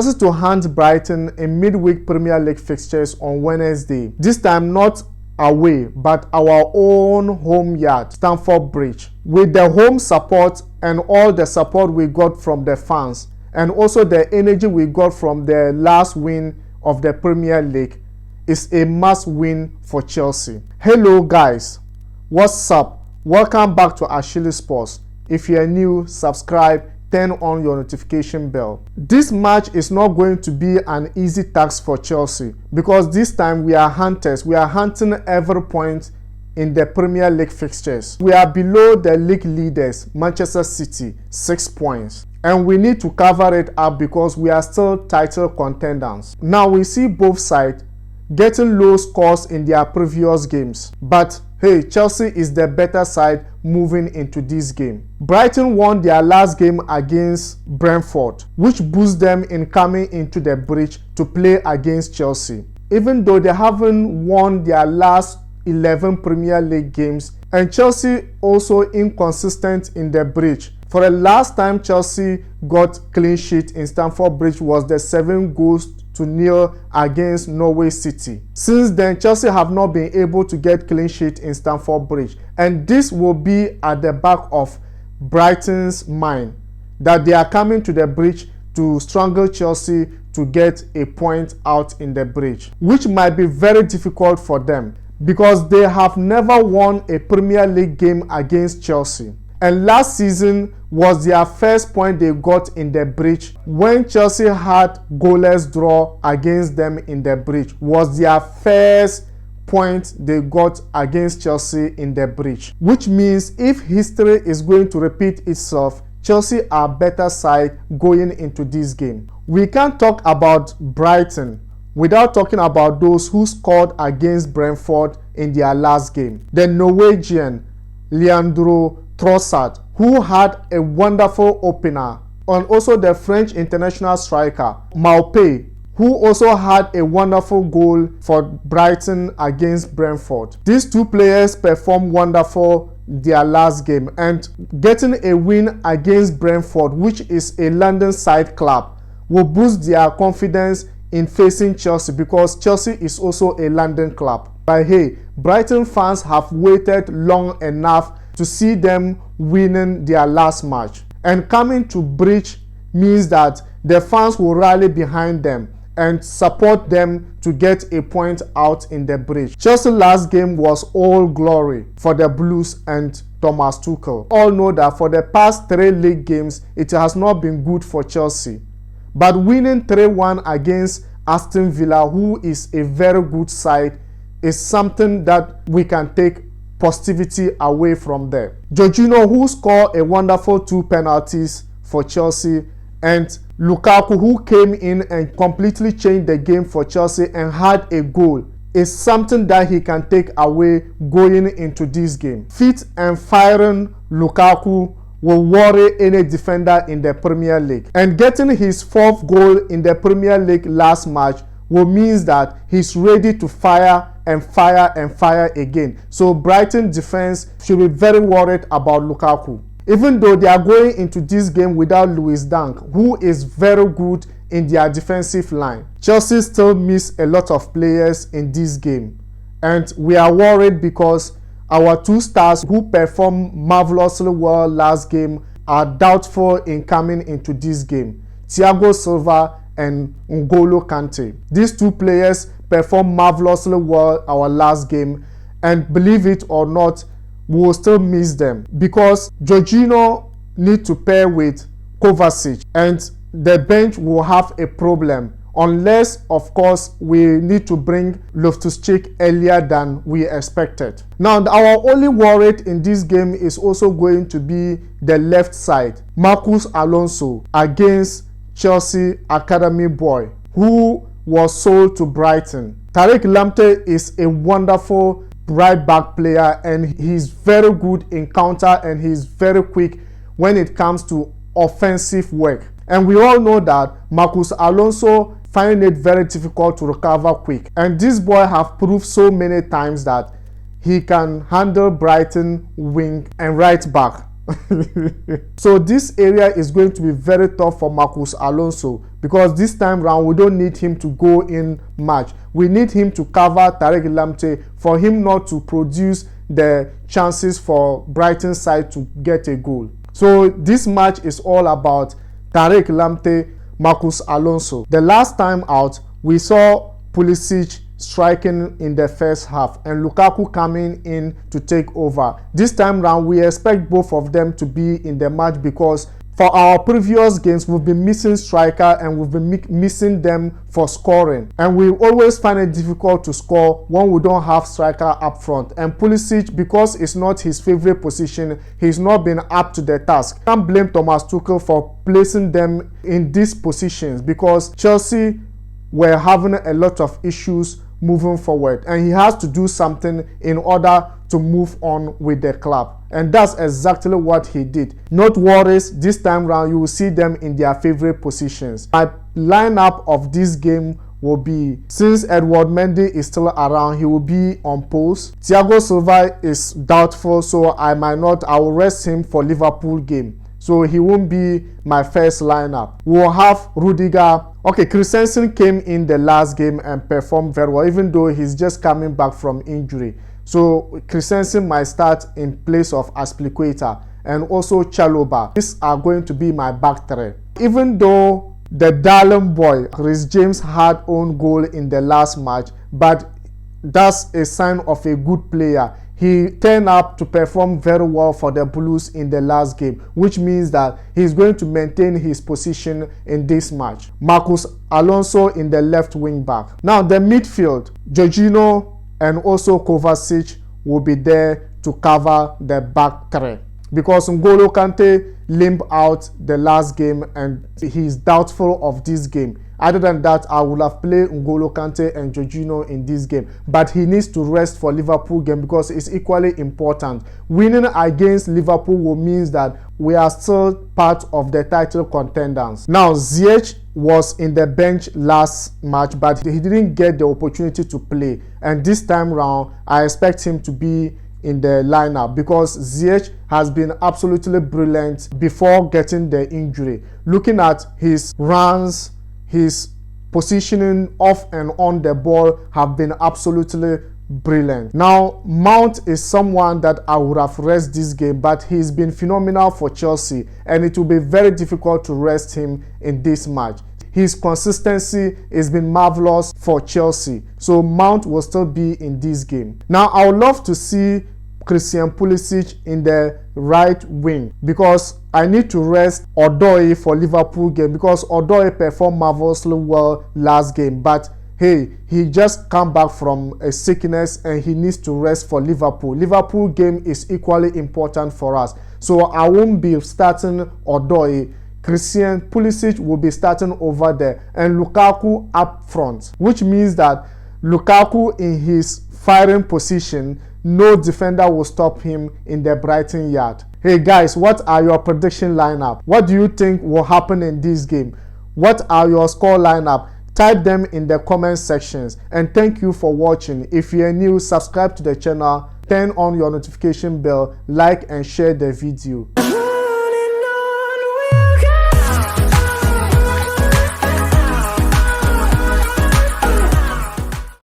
Chelsea to hand Brighton in midweek Premier League fixtures on Wednesday. This time not away, but our own home yard, Stamford Bridge. With the home support and all the support we got from the fans, and also the energy we got from the last win of the Premier League, is a must win for Chelsea. Hello guys, what's up? Welcome back to Achilles Sports. If you're new, subscribe, turn on your notification bell. This match is not going to be an easy task for Chelsea because this time we are hunters. We are hunting every point in the Premier League fixtures. We are below the league leaders, Manchester City, 6 points. And we need to cover it up because we are still title contenders. Now we see both sides getting low scores in their previous games. But hey, Chelsea is the better side moving into this game. Brighton won their last game against Brentford, which boosts them in coming into the bridge to play against Chelsea. Even though they haven't won their last 11 Premier League games, and Chelsea also inconsistent in the bridge. For the last time Chelsea got clean sheet in Stamford Bridge was the 7-0 against Norwich City. Since then, Chelsea have not been able to get clean sheet in Stamford Bridge, and this will be at the back of Brighton's mind that they are coming to the bridge to strangle Chelsea to get a point out in the bridge, which might be very difficult for them because they have never won a Premier League game against Chelsea. And last season was their first point they got in the bridge when Chelsea had goalless draw against them in the bridge. Was their first point they got against Chelsea in the bridge. Which means if history is going to repeat itself, Chelsea are better side going into this game. We can't talk about Brighton without talking about those who scored against Brentford in their last game. The Norwegian Leandro Trossard, who had a wonderful opener, and also the French international striker Maupay, who also had a wonderful goal for Brighton against Brentford. These two players performed wonderful their last game, and getting a win against Brentford, which is a London side club, will boost their confidence in facing Chelsea because Chelsea is also a London club. But hey, Brighton fans have waited long enough to see them winning their last match, and coming to Bridge means that the fans will rally behind them and support them to get a point out in the Bridge. Chelsea's last game was all glory for the Blues and Thomas Tuchel. All know that for the past 3 league games it has not been good for Chelsea, but winning 3-1 against Aston Villa, who is a very good side, is something that we can take positivity away from there. Jorginho, who scored a wonderful 2 penalties for Chelsea, and Lukaku, who came in and completely changed the game for Chelsea and had a goal, is something that he can take away going into this game. Fit and firing Lukaku will worry any defender in the Premier League, and getting his 4th goal in the Premier League last match will mean that he's ready to fire and fire and fire again. So Brighton defense should be very worried about Lukaku. Even though they are going into this game without Lewis Dunk, who is very good in their defensive line, Chelsea still miss a lot of players in this game. And we are worried because our 2 stars who performed marvelously well last game are doubtful in coming into this game. Thiago Silva and N'Golo Kante. These 2 players performed marvelously well our last game, and believe it or not, we will still miss them because Jorginho need to pair with Kovacic, and the bench will have a problem unless, of course, we need to bring Loftus-Cheek earlier than we expected. Now, our only worry in this game is also going to be the left side, Marcus Alonso against Chelsea Academy boy, who was sold to Brighton. Tariq Lamptey is a wonderful right back player, and he's very good in counter, and he's very quick when it comes to offensive work. And we all know that Marcus Alonso find it very difficult to recover quick, and this boy have proved so many times that he can handle Brighton wing and right back. So this area is going to be very tough for Marcos Alonso, because this time round we don't need him to go in much. We need him to cover Tariq Lamptey for him not to produce the chances for Brighton side to get a goal. So this match is all about Tariq Lamptey, Marcos Alonso. The last time out, we saw Pulisic striking in the first half and Lukaku coming in to take over. This time round, we expect both of them to be in the match, because for our previous games, we've been missing striker and we've been missing them for scoring. And we always find it difficult to score when we don't have striker up front. And Pulisic, because it's not his favorite position, he's not been up to the task. Can't blame Thomas Tuchel for placing them in these positions, because Chelsea were having a lot of issues moving forward, and he has to do something in order to move on with the club, and that's exactly what he did. Not worries, this time round you will see them in their favorite positions. My lineup of this game will be, since Edward Mendy is still around, he will be on post. Thiago Silva is doubtful, so I will rest him for Liverpool game, so he won't be my first lineup. We'll have Rudiger. Okay, Christensen came in the last game and performed very well, even though he's just coming back from injury. So Christensen might start in place of Azpilicueta, and also Chalobah. These are going to be my back three. Even though the darling boy, Reece James, had own goal in the last match, but that's a sign of a good player. He turned up to perform very well for the Blues in the last game, which means that he's going to maintain his position in this match. Marcos Alonso in the left wing back. Now the midfield, Jorginho and also Kovacic will be there to cover the back three, because N'Golo Kante limped out the last game and he's doubtful of this game. Other than that, I would have played N'Golo Kante and Jorginho in this game, but he needs to rest for Liverpool game because it's equally important. Winning against Liverpool will mean that we are still part of the title contenders. Now, Ziyech was in the bench last match, but he didn't get the opportunity to play, and this time round, I expect him to be in the lineup, because Ziyech has been absolutely brilliant before getting the injury. Looking at his runs, his positioning off and on the ball have been absolutely brilliant. Now, Mount is someone that I would have rested this game, but he's been phenomenal for Chelsea, and it will be very difficult to rest him in this match. His consistency has been marvelous for Chelsea, so Mount will still be in this game. Now, I would love to see Christian Pulisic in the right wing, because I need to rest Odoi for Liverpool game, because Odoi performed marvelously well last game, but hey, he just come back from a sickness and he needs to rest for Liverpool. Liverpool game is equally important for us, so I won't be starting Odoi. Christian Pulisic will be starting over there, and Lukaku up front, which means that Lukaku in his firing position, no defender will stop him in the Brighton yard. Hey guys, what are your prediction lineup? What do you think will happen in this game? What are your score lineup? Type them in the comment sections, and thank you for watching. If you are new, subscribe to the channel, turn on your notification bell, like and share the video.